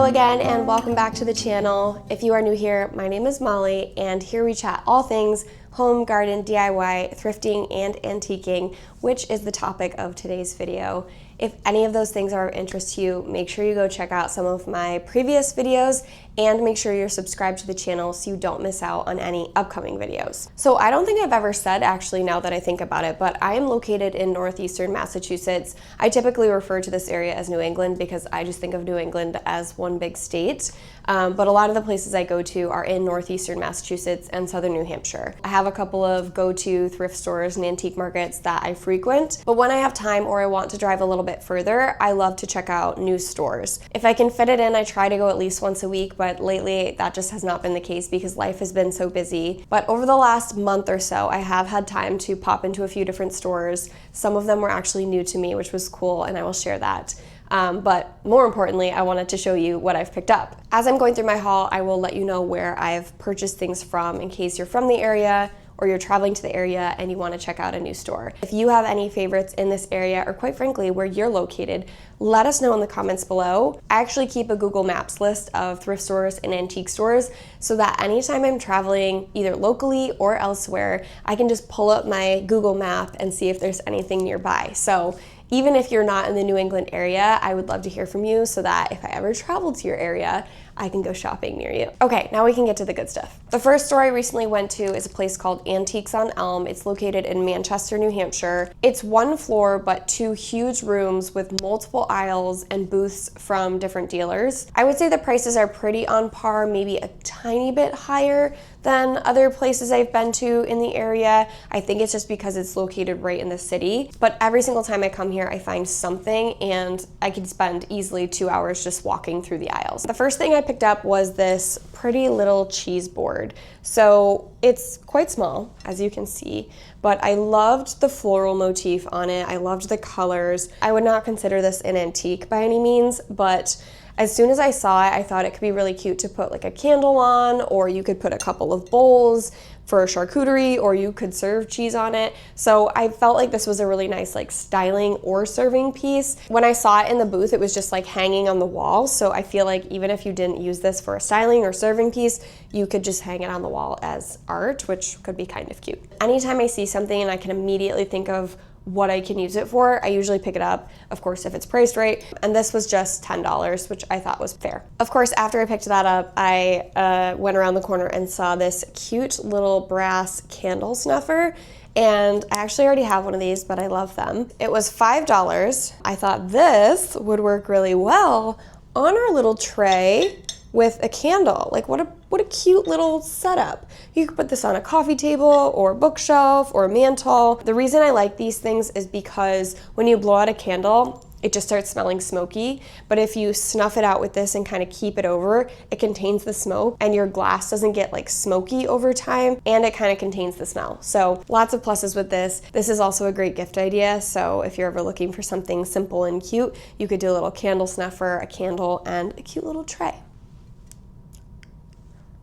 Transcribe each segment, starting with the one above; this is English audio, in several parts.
Hello again and welcome back to the channel. If you are new here, my name is Molly and here we chat all things home, garden, DIY, thrifting, and antiquing, which is the topic of today's video. If any of those things are of interest to you, make sure you go check out some of my previous videos and make sure you're subscribed to the channel so you don't miss out on any upcoming videos. So I don't think I've ever said, actually, now that I think about it, but I am located in northeastern Massachusetts. I typically refer to this area as New England because I just think of New England as one big state. But a lot of the places I go to are in northeastern Massachusetts and southern New Hampshire. I have a couple of go-to thrift stores and antique markets that I frequent, but when I have time or I want to drive a little bit further, I love to check out new stores. If I can fit it in, I try to go at least once a week, but lately that just has not been the case because life has been so busy. But over the last month or so, I have had time to pop into a few different stores. Some of them were actually new to me, which was cool, and I will share that. But more importantly, I wanted to show you what I've picked up. As I'm going through my haul, I will let you know where I've purchased things from in case you're from the area or you're traveling to the area and you want to check out a new store. If you have any favorites in this area, or quite frankly, where you're located, let us know in the comments below. I actually keep a Google Maps list of thrift stores and antique stores so that anytime I'm traveling, either locally or elsewhere, I can just pull up my Google map and see if there's anything nearby. So even if you're not in the New England area, I would love to hear from you so that if I ever travel to your area, I can go shopping near you. Okay, now we can get to the good stuff. The first store I recently went to is a place called Antiques on Elm. It's located in Manchester, New Hampshire. It's one floor, but two huge rooms with multiple aisles and booths from different dealers. I would say the prices are pretty on par, maybe a tiny bit higher than other places I've been to in the area. I think it's just because it's located right in the city. But every single time I come here, I find something and I could spend easily 2 hours just walking through the aisles. The first thing I picked up was this pretty little cheese board. So it's quite small, as you can see, but I loved the floral motif on it. I loved the colors. I would not consider this an antique by any means, but as soon as I saw it, I thought it could be really cute to put like a candle on, or you could put a couple of bowls for charcuterie, or you could serve cheese on it. So I felt like this was a really nice like styling or serving piece. When I saw it in the booth, it was just like hanging on the wall. So I feel like even if you didn't use this for a styling or serving piece, you could just hang it on the wall as art, which could be kind of cute. Anytime I see something and I can immediately think of what I can use it for, I usually pick it up, of course, if it's priced right. And this was just $10, which I thought was fair. Of course, after I picked that up, I went around the corner and saw this cute little brass candle snuffer. And I actually already have one of these, but I love them. It was $5. I thought this would work really well on our little tray with a candle. Like what a cute little setup. You could put this on a coffee table or a bookshelf or a mantle. The reason I like these things is because when you blow out a candle, it just starts smelling smoky. But if you snuff it out with this and kind of keep it over, it contains the smoke and your glass doesn't get like smoky over time, and it kind of contains the smell. So lots of pluses with this. This is also a great gift idea. So if you're ever looking for something simple and cute, you could do a little candle snuffer, a candle, and a cute little tray.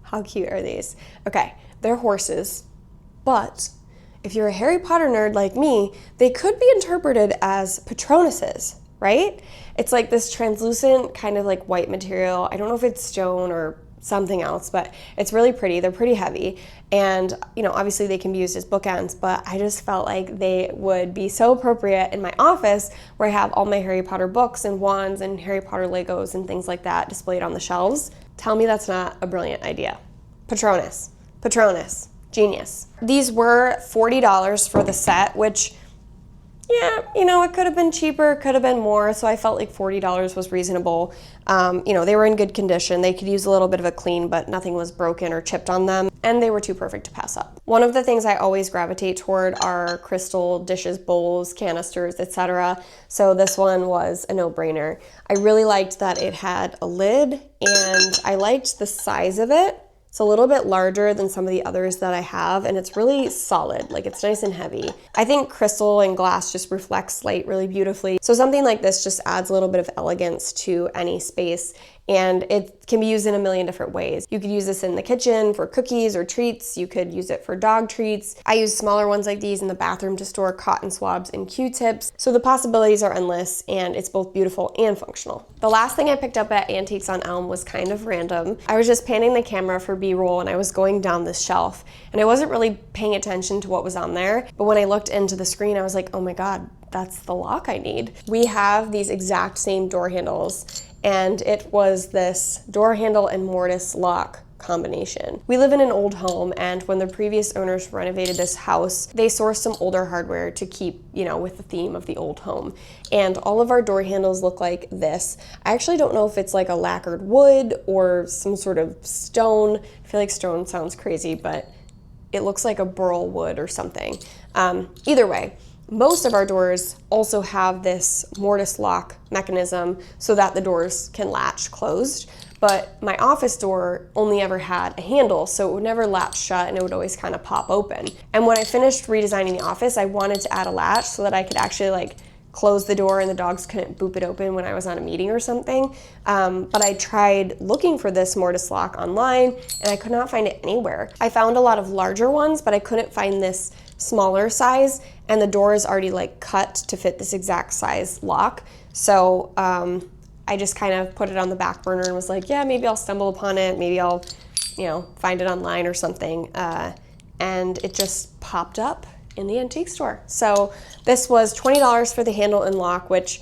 How cute are these? Okay, they're horses, but if you're a Harry Potter nerd like me, they could be interpreted as Patronuses, right? It's like this translucent kind of like white material. I don't know if it's stone or something else, but it's really pretty. They're pretty heavy. And, you know, obviously they can be used as bookends, but I just felt like they would be so appropriate in my office where I have all my Harry Potter books and wands and Harry Potter Legos and things like that displayed on the shelves. Tell me that's not a brilliant idea. Patronus, genius. These were $40 for the set, which, yeah, you know, it could have been cheaper, could have been more, so I felt like $40 was reasonable. You know, they were in good condition. They could use a little bit of a clean, but nothing was broken or chipped on them, and they were too perfect to pass up. One of the things I always gravitate toward are crystal dishes, bowls, canisters, etc. So this one was a no-brainer. I really liked that it had a lid, and I liked the size of it. It's a little bit larger than some of the others that I have, and it's really solid, like it's nice and heavy. I think crystal and glass just reflects light really beautifully. So something like this just adds a little bit of elegance to any space. and it can be used in a million different ways. You could use this in the kitchen for cookies or treats. You could use it for dog treats. I use smaller ones like these in the bathroom to store cotton swabs and Q-tips. So the possibilities are endless, and it's both beautiful and functional. The last thing I picked up at Antiques on Elm was kind of random. I was just panning the camera for B-roll and I was going down this shelf, and I wasn't really paying attention to what was on there, but when I looked into the screen, I was like, oh my God, that's the lock I need. We have these exact same door handles, and it was this door handle and mortise lock combination. We live in an old home, and when the previous owners renovated this house, they sourced some older hardware to keep, with the theme of the old home. And all of our door handles look like this. I actually don't know if it's like a lacquered wood or some sort of stone. I feel like stone sounds crazy, but it looks like a burl wood or something. Either way, most of our doors also have this mortise lock mechanism so that the doors can latch closed, but my office door only ever had a handle, so it would never latch shut and it would always kind of pop open. And when I finished redesigning the office, I wanted to add a latch so that I could actually close the door and the dogs couldn't boop it open when I was on a meeting or something. But I tried looking for this mortise lock online and I could not find it anywhere. I found a lot of larger ones, but I couldn't find this smaller size, and the door is already cut to fit this exact size lock. So I just kind of put it on the back burner and was like, yeah, maybe I'll stumble upon it. Maybe I'll, find it online or something. And it just popped up in the antique store. So this was $20 for the handle and lock, which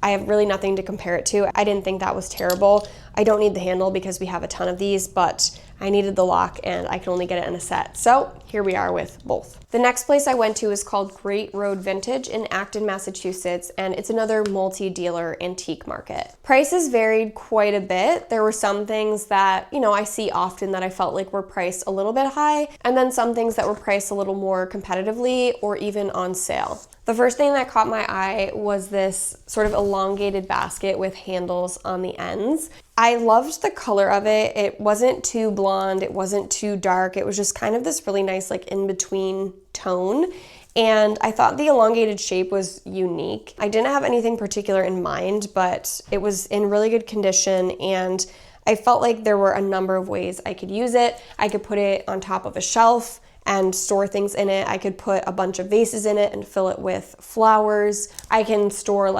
I have really nothing to compare it to. I didn't think that was terrible. I don't need the handle because we have a ton of these, but I needed the lock and I can only get it in a set. So here we are with both. The next place I went to is called Great Road Vintage in Acton, Massachusetts, and it's another multi-dealer antique market. Prices varied quite a bit. There were some things that, I see often that I felt like were priced a little bit high, and then some things that were priced a little more competitively or even on sale. The first thing that caught my eye was this sort of elongated basket with handles on the ends. I loved the color of it. It wasn't too blonde, it wasn't too dark. It was just kind of this really nice in-between tone. And I thought the elongated shape was unique. I didn't have anything particular in mind, but it was in really good condition, and I felt like there were a number of ways I could use it. I could put it on top of a shelf and store things in it. I could put a bunch of vases in it and fill it with flowers. I can store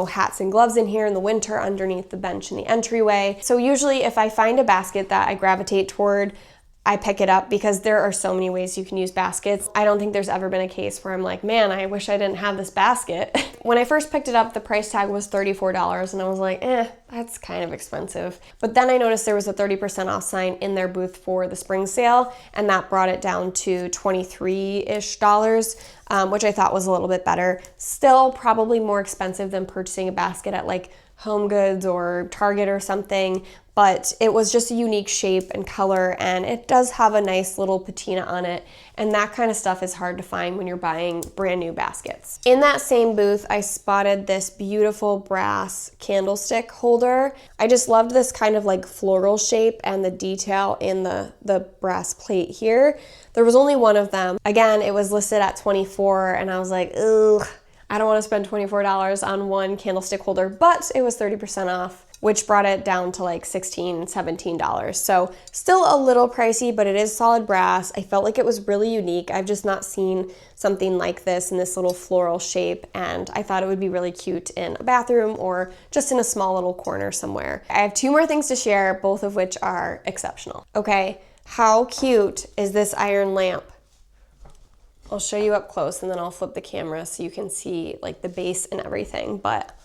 hats and gloves in here in the winter underneath the bench in the entryway. So usually if I find a basket that I gravitate toward, I pick it up because there are so many ways you can use baskets. I don't think there's ever been a case where I'm like, man, I wish I didn't have this basket. When I first picked it up, the price tag was $34 and I was like, that's kind of expensive. But then I noticed there was a 30% off sign in their booth for the spring sale, and that brought it down to $23-ish, which I thought was a little bit better. Still probably more expensive than purchasing a basket at Home Goods or Target or something, but it was just a unique shape and color, and it does have a nice little patina on it, and that kind of stuff is hard to find when you're buying brand new baskets. In that same booth, I spotted this beautiful brass candlestick holder. I just loved this kind of floral shape and the detail in the brass plate here. There was only one of them. Again, it was listed at $24, and I was like, ugh, I don't want to spend $24 on one candlestick holder, but it was 30% off, which brought it down to $16, $17. So still a little pricey, but it is solid brass. I felt like it was really unique. I've just not seen something like this in this little floral shape, and I thought it would be really cute in a bathroom or just in a small little corner somewhere. I have two more things to share, both of which are exceptional. Okay, how cute is this iron lamp? I'll show you up close and then I'll flip the camera so you can see the base and everything, but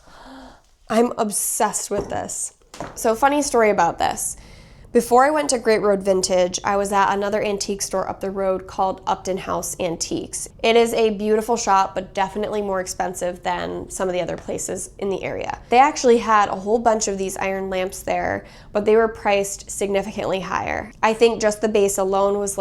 I'm obsessed with this. So funny story about this. Before I went to Great Road Vintage, I was at another antique store up the road called Upton House Antiques. It is a beautiful shop, but definitely more expensive than some of the other places in the area. They actually had a whole bunch of these iron lamps there, but they were priced significantly higher. I think just the base alone was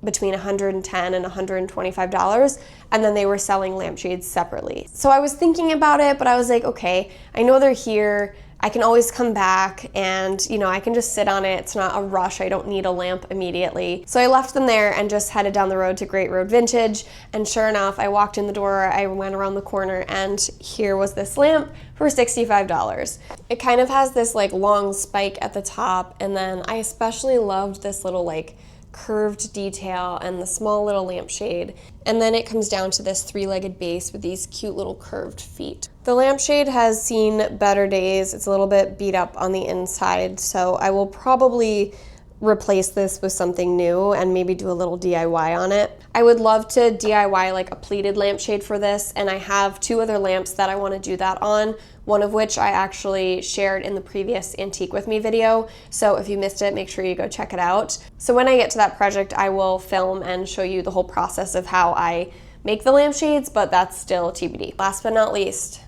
between $110 and $125, and then they were selling lampshades separately. So I was thinking about it, but I was like, okay, I know they're here. I can always come back and, I can just sit on it. It's not a rush. I don't need a lamp immediately. So I left them there and just headed down the road to Great Road Vintage. And sure enough, I walked in the door, I went around the corner, and here was this lamp for $65. It kind of has this like long spike at the top, and then I especially loved this little like curved detail and the small little lampshade. And then it comes down to this three-legged base with these cute little curved feet. The lampshade has seen better days. It's a little bit beat up on the inside, so I will probably replace this with something new and maybe do a little DIY on it. I would love to DIY like a pleated lampshade for this, and I have 2 other lamps that I want to do that on, one of which I actually shared in the previous Antique With Me video, so if you missed it, make sure you go check it out. So when I get to that project, I will film and show you the whole process of how I make the lampshades, but that's still TBD. Last but not least,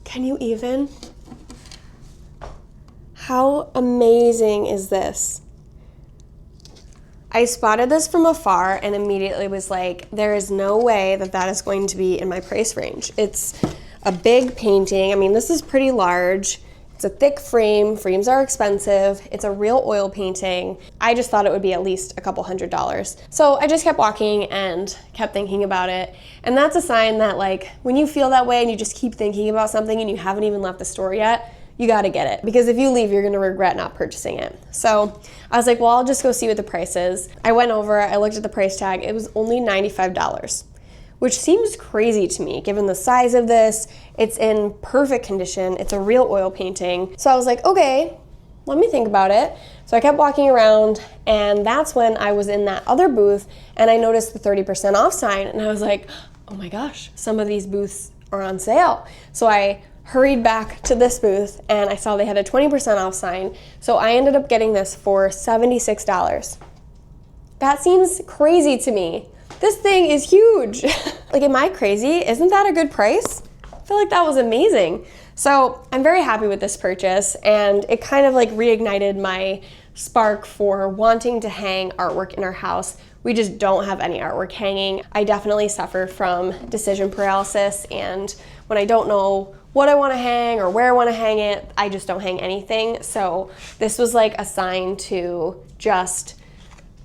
can you even? How amazing is this? I spotted this from afar and immediately was like, there is no way that that is going to be in my price range. It's a big painting. I mean, this is pretty large. It's a thick frame. Frames are expensive. It's a real oil painting. I just thought it would be at least a couple $100s. So I just kept walking and kept thinking about it. And that's a sign that like when you feel that way and you just keep thinking about something and you haven't even left the store yet, you gotta get it, because if you leave, you're gonna regret not purchasing it. So I was like, well, I'll just go see what the price is. I went over, I looked at the price tag, it was only $95, which seems crazy to me, given the size of this. It's in perfect condition, it's a real oil painting. So I was like, okay, let me think about it. So I kept walking around, and that's when I was in that other booth, and I noticed the 30% off sign, and I was like, oh my gosh, some of these booths are on sale. So I hurried back to this booth and I saw they had a 20% off sign. So I ended up getting this for $76. That seems crazy to me. This thing is huge. Like, am I crazy? Isn't that a good price? I feel like that was amazing. So I'm very happy with this purchase, and it kind of like reignited my spark for wanting to hang artwork in our house. We just don't have any artwork hanging. I definitely suffer from decision paralysis, and when I don't know what I want to hang or where I want to hang it, I just don't hang anything. So this was like a sign to just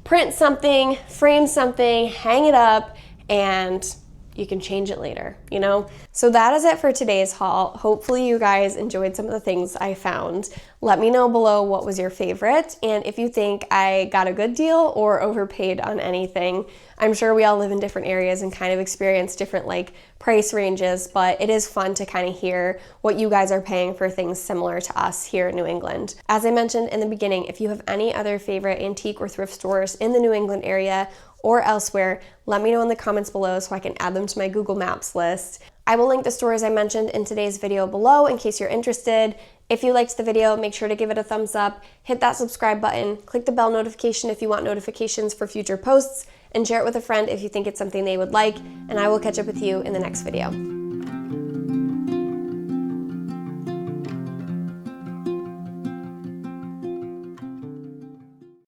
print something, frame something, hang it up, and you can change it later, you know? So that is it for today's haul. Hopefully you guys enjoyed some of the things I found. Let me know below what was your favorite, and if you think I got a good deal or overpaid on anything. I'm sure we all live in different areas and kind of experience different like price ranges, but it is fun to kind of hear what you guys are paying for things similar to us here in New England. As I mentioned in the beginning, if you have any other favorite antique or thrift stores in the New England area or elsewhere, let me know in the comments below so I can add them to my Google Maps list. I will link the stores I mentioned in today's video below in case you're interested. If you liked the video, make sure to give it a thumbs up, hit that subscribe button, click the bell notification if you want notifications for future posts, and share it with a friend if you think it's something they would like, and I will catch up with you in the next video.